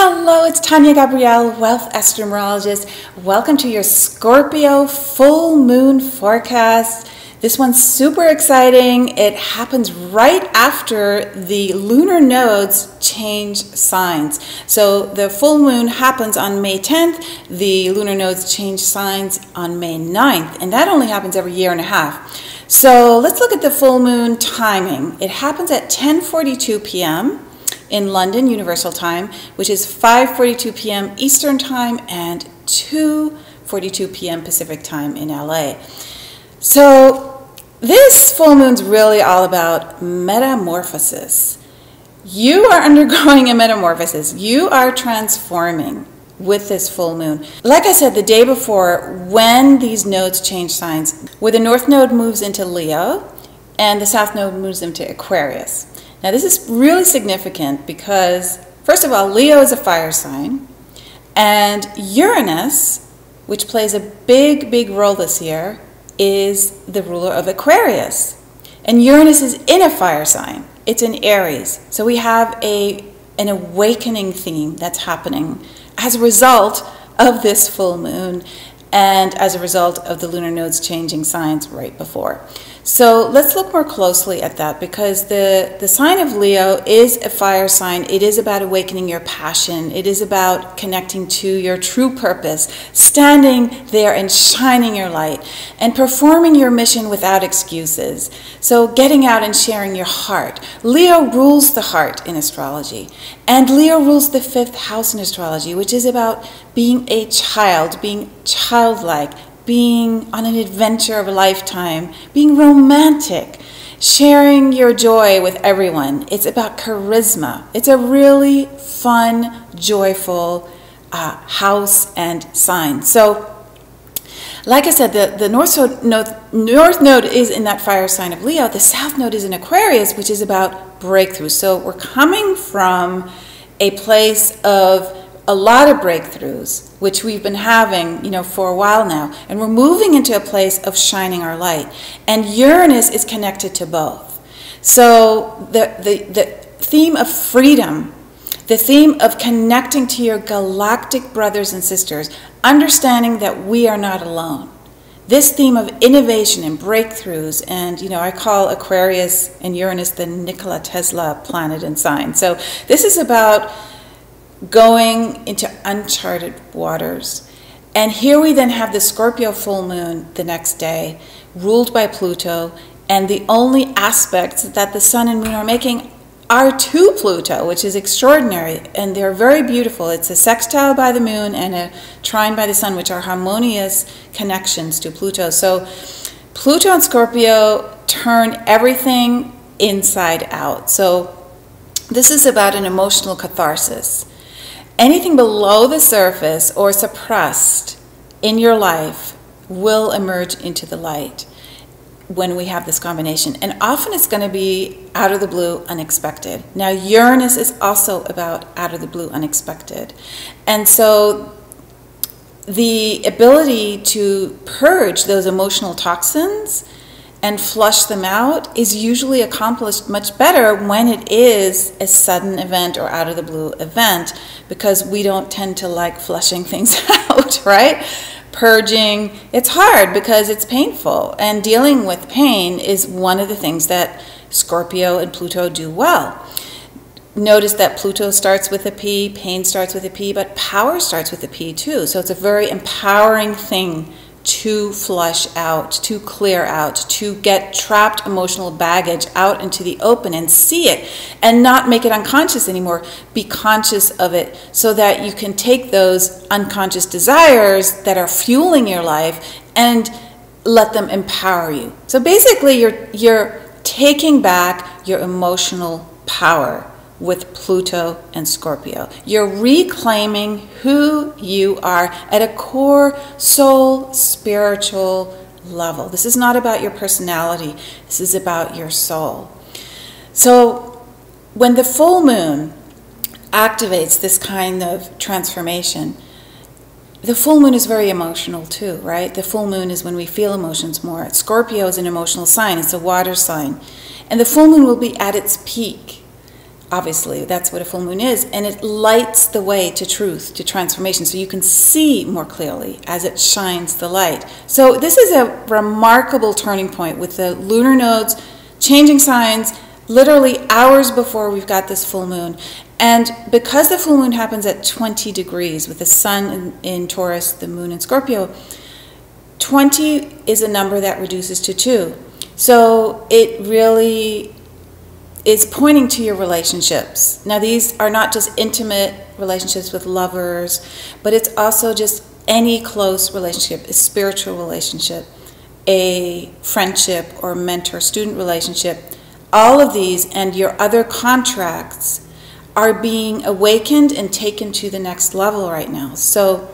Hello, it's Tania Gabrielle, Wealth Numerologist. Welcome to your Scorpio full moon forecast. This one's super exciting. It happens right after the lunar nodes change signs. So the full moon happens on May 10th. The lunar nodes change signs on May 9th, and that only happens every year and a half. So let's look at the full moon timing. It happens at 10:42 p.m. in London Universal Time, which is 5:42 p.m. Eastern Time and 2:42 p.m. Pacific Time in LA. So this full moon's really all about metamorphosis. You are undergoing a metamorphosis. You are transforming with this full moon. Like I said the day before, when these nodes change signs, where the North Node moves into Leo and the South Node moves into Aquarius. Now this is really significant because, first of all, Leo is a fire sign, and Uranus, which plays a big role this year, is the ruler of Aquarius. And Uranus is in a fire sign. It's in Aries. So we have an awakening theme that's happening as a result of this full moon and as a result of the lunar nodes changing signs right before. So let's look more closely at that, because the sign of Leo is a fire sign. It is about awakening your passion. It is about connecting to your true purpose, standing there and shining your light and performing your mission without excuses. So getting out and sharing your heart. Leo rules the heart in astrology, and Leo rules the 5th house in astrology, which is about being a child, being childlike, being on an adventure of a lifetime, being romantic, sharing your joy with everyone. It's about charisma. It's a really fun, joyful house and sign. So, like I said, the North Node is in that fire sign of Leo. The South Node is in Aquarius, which is about breakthrough. So we're coming from a place of a lot of breakthroughs, which we've been having, for a while now, and we're moving into a place of shining our light. And Uranus is connected to both. So the theme of freedom, the theme of connecting to your galactic brothers and sisters, understanding that we are not alone. This theme of innovation and breakthroughs, and I call Aquarius and Uranus the Nikola Tesla planet and sign. So this is about going into uncharted waters. And here we then have the Scorpio full moon the next day, ruled by Pluto, and the only aspects that the sun and moon are making are to Pluto, which is extraordinary, and they're very beautiful. It's a sextile by the moon and a trine by the sun, which are harmonious connections to Pluto. So Pluto and Scorpio turn everything inside out. So this is about an emotional catharsis. Anything below the surface or suppressed in your life will emerge into the light when we have this combination. And often it's going to be out of the blue, unexpected. Now, Uranus is also about out of the blue, unexpected. And so the ability to purge those emotional toxins and flush them out is usually accomplished much better when it is a sudden event or out of the blue event, because we don't tend to like flushing things out, right? Purging, it's hard because it's painful, and dealing with pain is one of the things that Scorpio and Pluto do well. Notice that Pluto starts with a P, pain starts with a P, but power starts with a P too. So it's a very empowering thing to flush out, to clear out, to get trapped emotional baggage out into the open and see it and not make it unconscious anymore. Be conscious of it so that you can take those unconscious desires that are fueling your life and let them empower you. So basically you're taking back your emotional power with Pluto and Scorpio. You're reclaiming who you are at a core soul spiritual level. This is not about your personality. This is about your soul. So when the full moon activates this kind of transformation, the full moon is very emotional too, right? The full moon is when we feel emotions more. Scorpio is an emotional sign. It's a water sign. And the full moon will be at its peak Obviously, that's what a full moon is, and it lights the way to truth, to transformation, so you can see more clearly as it shines the light. So this is a remarkable turning point with the lunar nodes changing signs literally hours before we've got this full moon. And because the full moon happens at 20 degrees with the sun in Taurus, the moon in Scorpio, 20 is a number that reduces to 2. So it really is pointing to your relationships. Now, these are not just intimate relationships with lovers, but it's also just any close relationship, a spiritual relationship, a friendship or mentor-student relationship. All of these and your other contracts are being awakened and taken to the next level right now. So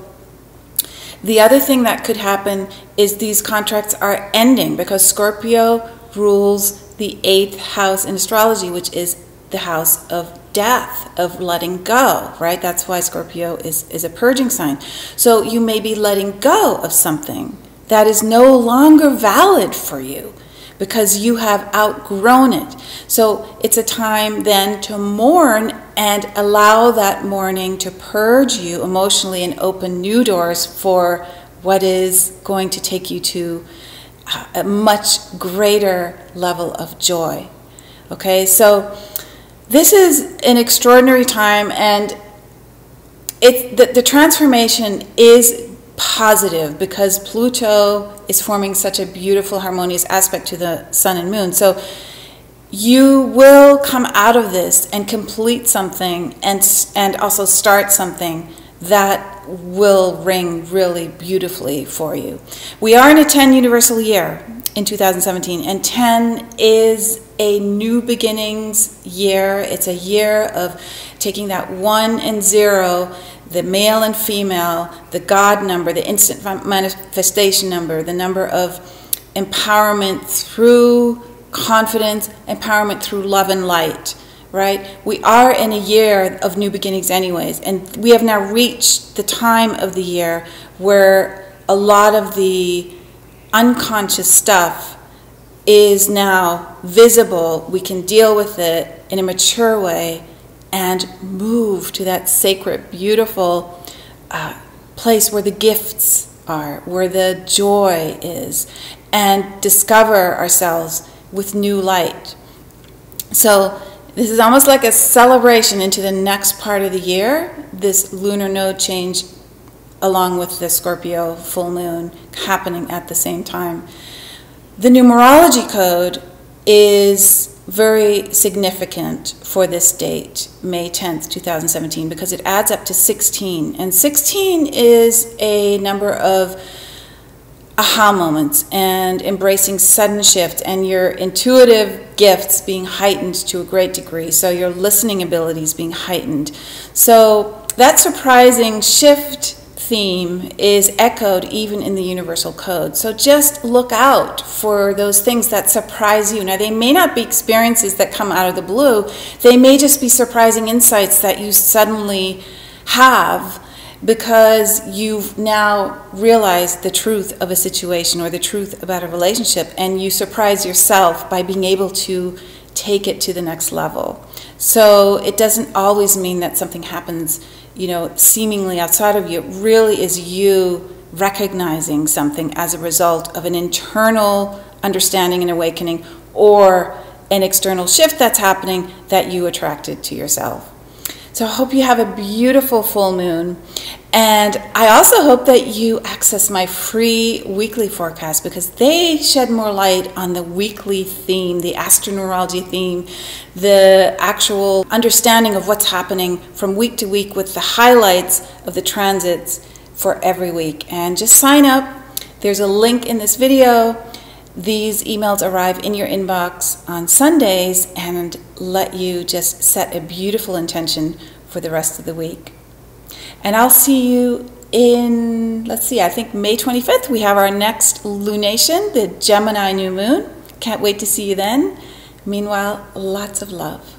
the other thing that could happen is these contracts are ending because Scorpio rules the 8th house in astrology, which is the house of death, of letting go, right? That's why Scorpio is a purging sign. So you may be letting go of something that is no longer valid for you because you have outgrown it. So it's a time then to mourn and allow that mourning to purge you emotionally and open new doors for what is going to take you to a much greater level of joy. Okay, so this is an extraordinary time, and the transformation is positive because Pluto is forming such a beautiful harmonious aspect to the sun and moon. So you will come out of this and complete something and also start something that will ring really beautifully for you. We are in a 10 universal year in 2017, and 10 is a new beginnings year. It's a year of taking that 1 and 0, the male and female, the God number, the instant manifestation number, the number of empowerment through confidence, empowerment through love and light. Right? We are in a year of new beginnings anyways, and we have now reached the time of the year where a lot of the unconscious stuff is now visible. We can deal with it in a mature way and move to that sacred, beautiful place where the gifts are, where the joy is, and discover ourselves with new light. So this is almost like a celebration into the next part of the year, this lunar node change along with the Scorpio full moon happening at the same time. The numerology code is very significant for this date, May 10th, 2017, because it adds up to 16. And 16 is a number of aha moments and embracing sudden shift and your intuitive gifts being heightened to a great degree. So your listening abilities being heightened. So that surprising shift theme is echoed even in the universal code. So just look out for those things that surprise you. Now, they may not be experiences that come out of the blue. They may just be surprising insights that you suddenly have because you've now realized the truth of a situation or the truth about a relationship, and you surprise yourself by being able to take it to the next level. So it doesn't always mean that something happens, you know, seemingly outside of you. It really is you recognizing something as a result of an internal understanding and awakening or an external shift that's happening that you attracted to yourself. So I hope you have a beautiful full moon. And I also hope that you access my free weekly forecast because they shed more light on the weekly theme, the astronumerology theme, the actual understanding of what's happening from week to week with the highlights of the transits for every week. And just sign up. There's a link in this video. These emails arrive in your inbox on Sundays and let you just set a beautiful intention for the rest of the week. And I'll see you in, let's see, I think May 25th, we have our next lunation, the Gemini new moon. Can't wait to see you then. Meanwhile, lots of love.